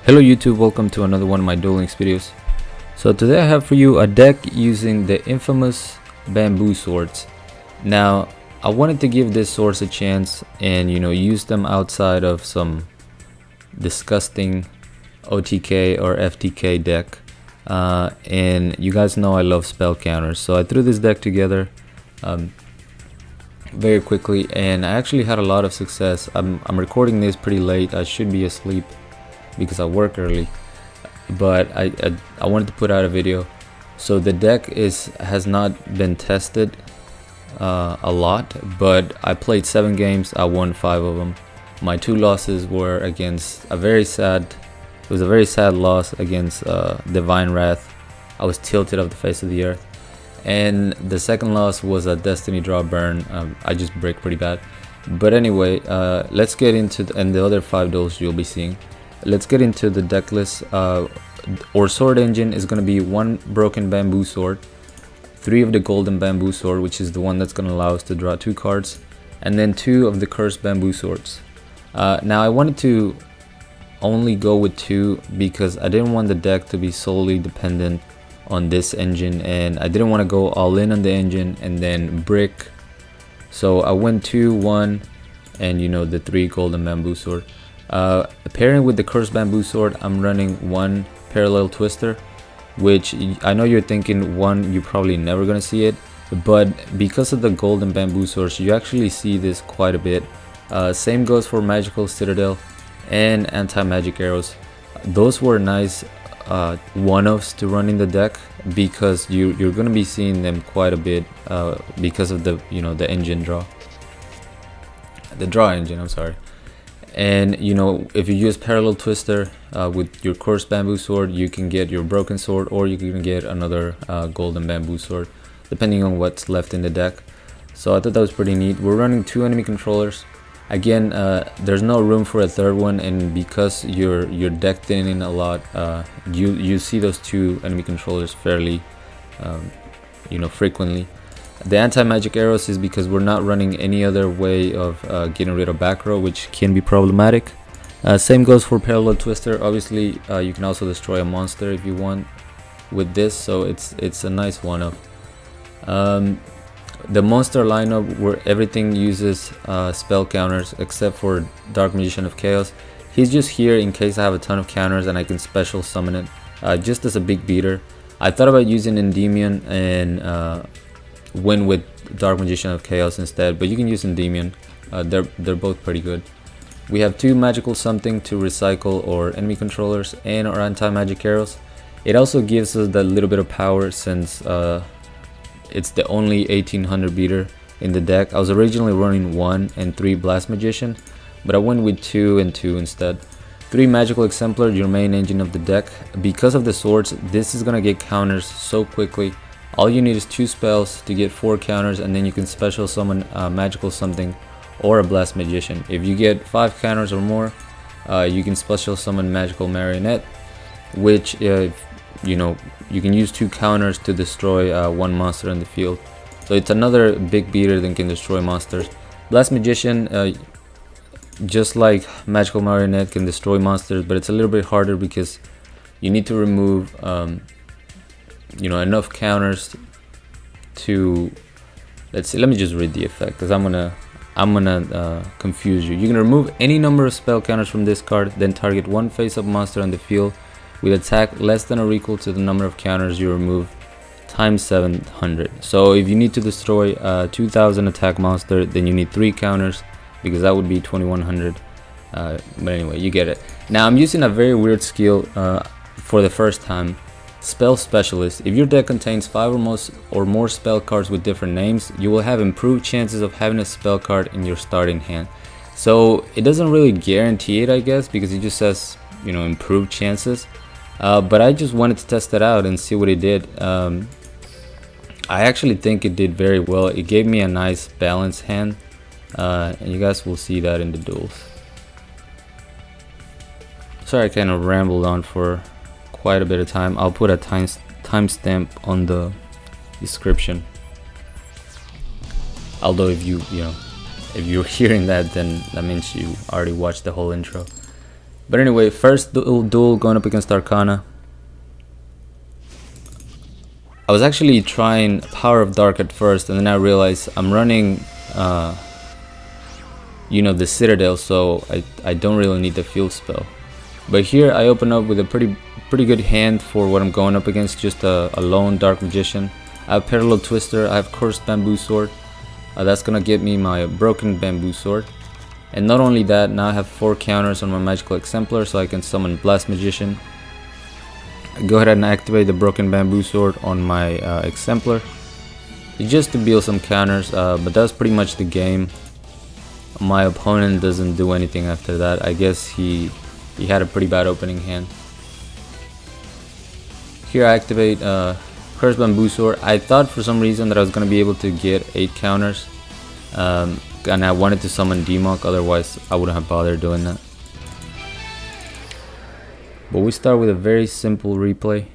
Hello YouTube, welcome to another one of my Duel Links videos. So today I have for you a deck using the infamous bamboo swords. Now I wanted to give this swords a chance and use them outside of some disgusting OTK or FTK deck. And you guys know I love spell counters, so I threw this deck together very quickly and I actually had a lot of success. I'm recording this pretty late. I should be asleep because I work early, but I wanted to put out a video. So the deck has not been tested a lot, but I played 7 games. I won 5 of them. My 2 losses were against it was a very sad loss against Divine Wrath. I was tilted off the face of the earth. And the second loss was a Destiny Draw Burn. I just break pretty bad. But anyway, let's get into and the other 5 duels you'll be seeing. Let's get into the deck list. Our sword engine is going to be 1 broken bamboo sword, 3 of the golden bamboo sword, which is the one that's going to allow us to draw 2 cards, and then 2 of the cursed bamboo swords. Now I wanted to only go with 2 because I didn't want the deck to be solely dependent on this engine, and I didn't want to go all in on the engine and then brick. So I went 2, 1, and the 3 golden bamboo sword. Pairing with the cursed bamboo sword, I'm running 1 parallel twister, which I know you're thinking 1 you're probably never gonna see it, but because of the golden bamboo swords you actually see this quite a bit. Same goes for magical citadel and anti-magic arrows. Those were nice one-offs to run in the deck because you're gonna be seeing them quite a bit because of the the engine draw, the draw engine, I'm sorry. And if you use parallel twister with your cursed bamboo sword, you can get your broken sword, or you can get another golden bamboo sword depending on what's left in the deck. So I thought that was pretty neat. We're running 2 enemy controllers. Again, there's no room for a third one, and because you're deck thinning a lot, you see those 2 enemy controllers fairly frequently. The anti-magic arrows is because we're not running any other way of getting rid of back row, which can be problematic. Same goes for parallel twister. Obviously you can also destroy a monster if you want with this, so it's a nice one-up. The monster lineup where everything uses spell counters except for Dark Magician of Chaos. He's just here in case I have a ton of counters and I can special summon it just as a big beater. I thought about using Endymion and win with Dark Magician of Chaos instead, but you can use Endymion. They're both pretty good. We have 2 magical something to recycle our enemy controllers and our anti-magic arrows. It also gives us that little bit of power since it's the only 1800 beater in the deck. I was originally running 1 and 3 Blast Magician, but I went with 2 and 2 instead. 3 magical exemplar, your main engine of the deck. Because of the swords, this is gonna get counters so quickly. All you need is 2 spells to get 4 counters, and then you can special summon magical something or a Blast Magician. If you get 5 counters or more, you can special summon magical marionette, which you can use 2 counters to destroy 1 monster in the field. So it's another big beater that can destroy monsters. Blast Magician, just like magical marionette, can destroy monsters, but it's a little bit harder because you need to remove enough counters to, let me just read the effect because I'm gonna confuse you. You can remove any number of spell counters from this card, then target 1 face-up monster on the field with attack less than or equal to the number of counters you remove times 700. So if you need to destroy a 2000 attack monster, then you need 3 counters because that would be 2100. But anyway, you get it. Now I'm using a very weird skill for the first time. Spell Specialist. If your deck contains 5 or more spell cards with different names, you will have improved chances of having a spell card in your starting hand. So it doesn't really guarantee it, I guess, because it just says improved chances, but I just wanted to test it out and see what it did. I actually think it did very well. It gave me a nice balanced hand, and you guys will see that in the duels. Sorry, I kind of rambled on for quite a bit of time. I'll put a timestamp on the description. Although if you're hearing that, then that means you already watched the whole intro. But anyway, first duel going up against Arcana. I was actually trying Power of Dark at first, and then I realized I'm running you know, the Citadel, so I don't really need the field spell. But here I open up with a pretty good hand for what I'm going up against, just a lone Dark Magician. I have Parallel Twister, I have Cursed Bamboo Sword. That's gonna get me my Broken Bamboo Sword. And not only that, now I have 4 counters on my Magical Exemplar, so I can summon Blast Magician. Go ahead and activate the Broken Bamboo Sword on my Exemplar, just to build some counters, but that's pretty much the game. My opponent doesn't do anything after that. I guess he had a pretty bad opening hand. Here I activate Cursed Bamboo Sword. I thought for some reason that I was going to be able to get 8 counters, and I wanted to summon Demok, otherwise I wouldn't have bothered doing that. But we start with a very simple replay.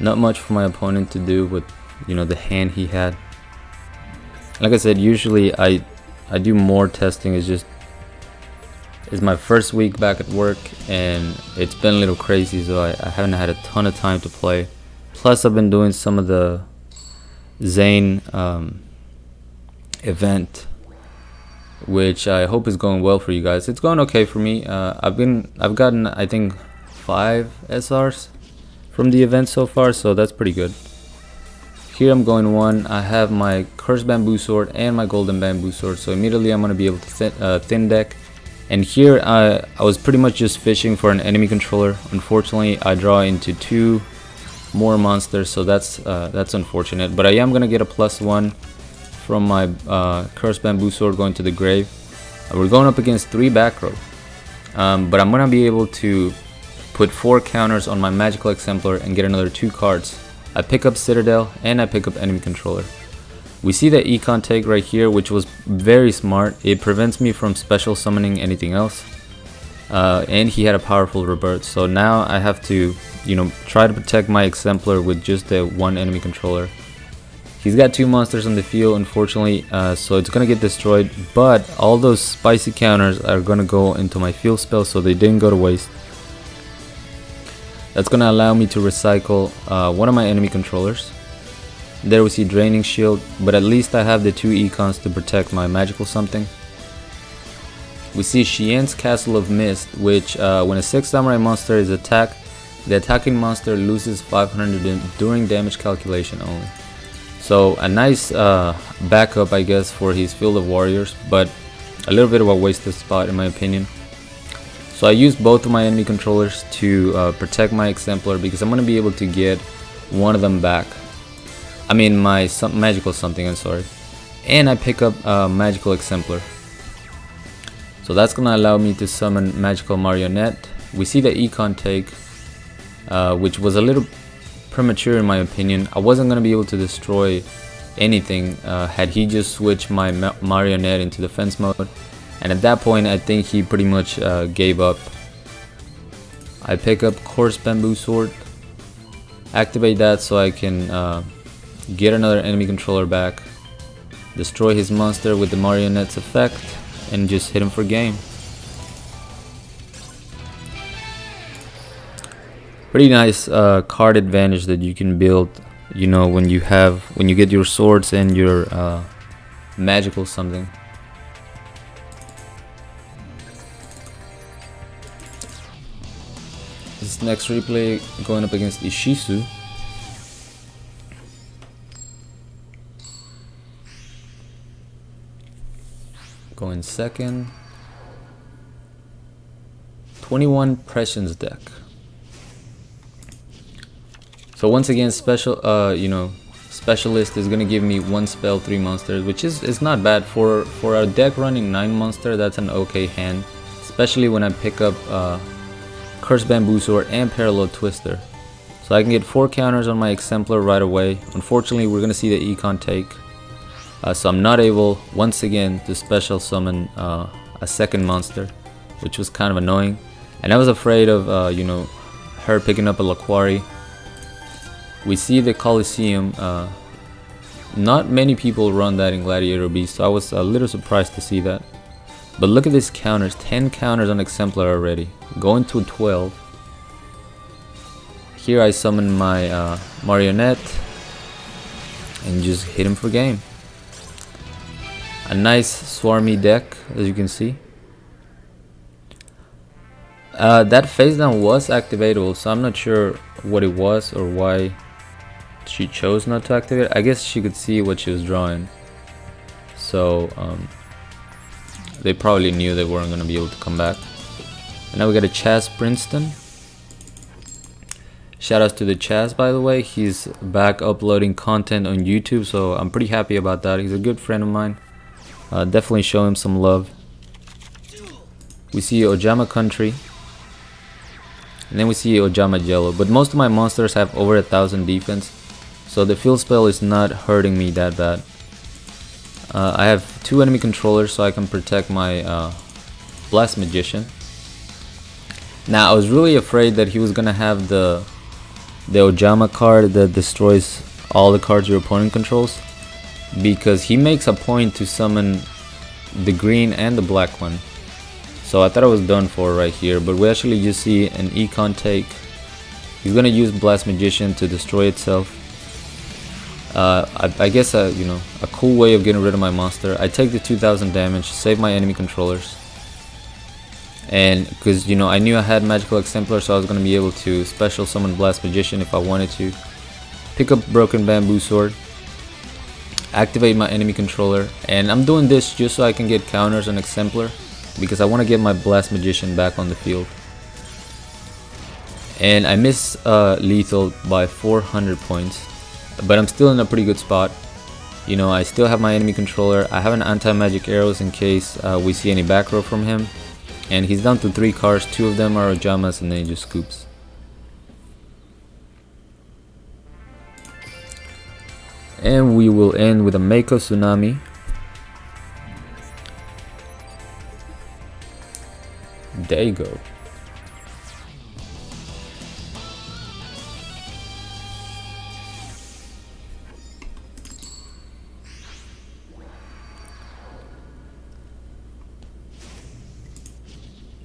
Not much for my opponent to do with, you know, the hand he had. Like I said, usually I do more testing. It's my first week back at work, and it's been a little crazy, so I haven't had a ton of time to play. Plus I've been doing some of the Zane event, which I hope is going well for you guys. It's going okay for me. I've gotten, I think, 5 SRs from the event so far, so that's pretty good. Here I'm going 1. I have my Cursed Bamboo Sword and my Golden Bamboo Sword, so immediately I'm going to be able to thin deck. And here I was pretty much just fishing for an enemy controller. Unfortunately, I draw into 2 more monsters, so that's unfortunate. But I am going to get a +1 from my Cursed Bamboo Sword going to the grave. We're going up against 3 back row, but I'm gonna be able to put 4 counters on my Magical Exemplar and get another 2 cards. I pick up Citadel and I pick up enemy controller. We see the Econ take right here, which was very smart. It prevents me from special summoning anything else, and he had a powerful rebirth, so now I have to, you know, try to protect my Exemplar with just the 1 enemy controller. He's got 2 monsters on the field, unfortunately, so it's gonna get destroyed, but all those spicy counters are gonna go into my field spell, so they didn't go to waste. That's gonna allow me to recycle one of my enemy controllers. There we see Draining Shield, but at least I have the 2 econs to protect my magical something. We see Shien's Castle of Mist, which when a 6 samurai monster is attacked, the attacking monster loses 500 during damage calculation only. So a nice backup, I guess, for his Field of Warriors, but a little bit of a wasted spot in my opinion. So I used both of my enemy controllers to protect my Exemplar, because I'm going to be able to get one of them back. I mean my magical something, I'm sorry. And I pick up Magical Exemplar. So that's going to allow me to summon Magical Marionette. We see the Econ take, which was a little premature in my opinion. I wasn't going to be able to destroy anything had he just switched my Marionette into defense mode, and at that point I think he pretty much gave up. I pick up Cursed Bamboo Sword, activate that so I can get another enemy controller back, destroy his monster with the Marionette's effect, and just hit him for game. Pretty nice card advantage that you can build, you know, when you get your swords and your magical something. This next replay going up against Ishizu. Going second. 21 Prescience deck. So once again, specialist is gonna give me 1 spell, 3 monsters, which is not bad for a deck running 9 monster. That's an okay hand, especially when I pick up Cursed Bamboo Sword and Parallel Twister. So I can get 4 counters on my Exemplar right away. Unfortunately, we're gonna see the Econ take, so I'm not able once again to special summon a second monster, which was kind of annoying. And I was afraid of her picking up a Laquari. We see the Coliseum. Not many people run that in Gladiator Beast, so I was a little surprised to see that. But look at these counters, 10 counters on Exemplar already, going to 12. Here I summon my Marionette and just hit him for game. A nice swarmy deck, as you can see. That face down was activatable, so I'm not sure what it was or why she chose not to activate. I guess she could see what she was drawing, so they probably knew they weren't going to be able to come back. And now we got a Chaz Princeton. Shoutouts to the Chaz, by the way. He's back uploading content on YouTube, so I'm pretty happy about that. He's a good friend of mine. Definitely show him some love. We see Ojama Country, and then we see Ojama Jello. But most of my monsters have over 1000 defense, so the field spell is not hurting me that bad. I have 2 enemy controllers, so I can protect my Blast Magician. Now I was really afraid that he was gonna have the Ojama card that destroys all the cards your opponent controls, because he makes a point to summon the green and the black one. So I thought I was done for right here, but we actually just see an econ take. He's gonna use Blast Magician to destroy itself. I guess you know, a cool way of getting rid of my monster. I take the 2000 damage, save my enemy controllers, and because, you know, I knew I had Magical Exemplar, so I was gonna be able to special summon Blast Magician if I wanted to. Pick up Broken Bamboo Sword, activate my enemy controller, and I'm doing this just so I can get counters on Exemplar, because I want to get my Blast Magician back on the field. And I miss lethal by 400 points, but I'm still in a pretty good spot. You know, I still have my enemy controller. I have an anti-magic arrows in case we see any back row from him. And he's down to 3 cards, 2 of them are Ojamas, and then he just scoops. And we will end with a Mako Tsunami. There you go.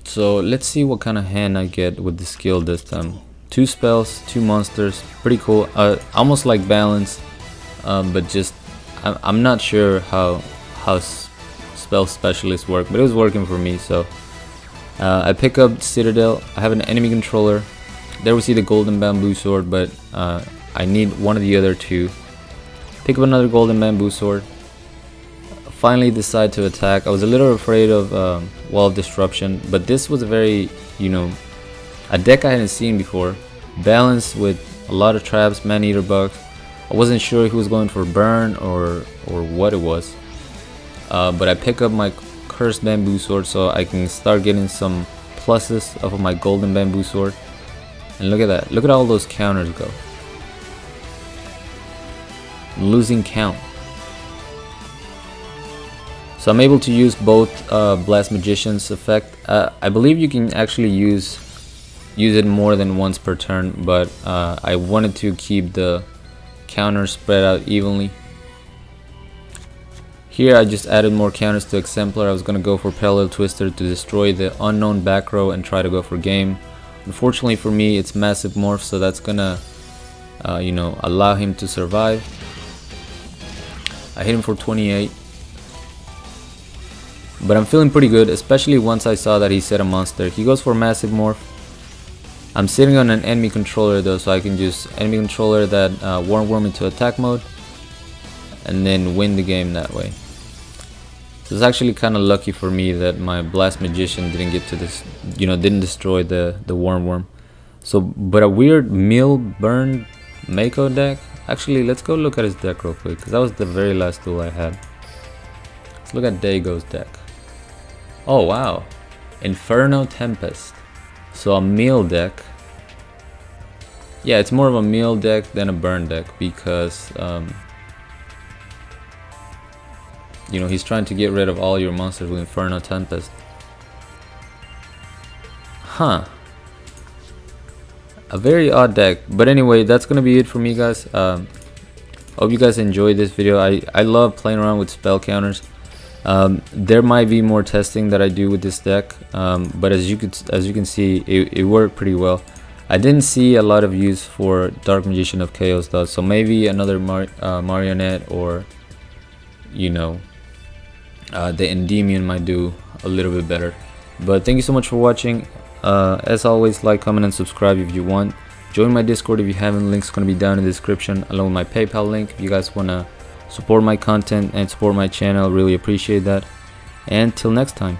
So let's see what kind of hand I get with the skill this time. 2 spells, 2 monsters, pretty cool. Almost like balance, but just I'm not sure how spell specialists work, but it was working for me. So I pick up Citadel. I have an enemy controller. There we see the Golden Bamboo Sword, but I need one of the other 2. Pick up another Golden Bamboo Sword. Finally decide to attack. I was a little afraid of Wall of Disruption, but this was a very, you know, a deck I hadn't seen before. Balanced with a lot of traps, man-eater bugs. I wasn't sure if he was going for burn or what it was. But I pick up my Cursed Bamboo Sword so I can start getting some pluses off of my Golden Bamboo Sword. And look at that. Look at all those counters go. I'm losing count. So I'm able to use both Blast Magician's effect. I believe you can actually use it more than once per turn, but I wanted to keep the counters spread out evenly. Here I just added more counters to Exemplar. I was going to go for Parallel Twister to destroy the unknown back row and try to go for game. Unfortunately for me, it's Massive Morph, so that's gonna you know, allow him to survive. I hit him for 28. But I'm feeling pretty good, especially once I saw that he set a monster. He goes for Massive Morph. I'm sitting on an enemy controller though, so I can just enemy controller that Worm into attack mode and then win the game that way. So it's actually kind of lucky for me that my Blast Magician didn't get to this, you know, didn't destroy the Worm. So, but a weird Mill Burn Mako deck. Actually, let's go look at his deck real quick, because that was the very last duel I had. Let's look at Dago's deck. Oh wow, Inferno Tempest. So a meal deck. Yeah, it's more of a meal deck than a burn deck, because you know, he's trying to get rid of all your monsters with Inferno Tempest. Huh. A very odd deck. But anyway, that's gonna be it for me, guys. Hope you guys enjoyed this video. I love playing around with spell counters. There might be more testing that I do with this deck, but as you can see, it worked pretty well. I didn't see a lot of use for Dark Magician of Chaos though, so maybe another marionette, or you know, the Endymion might do a little bit better. But thank you so much for watching. As always, like, comment, and subscribe if you want. Join my Discord if you haven't. Link's gonna be down in the description, along with my PayPal link if you guys wanna support my content and support my channel. Really appreciate that. And till next time.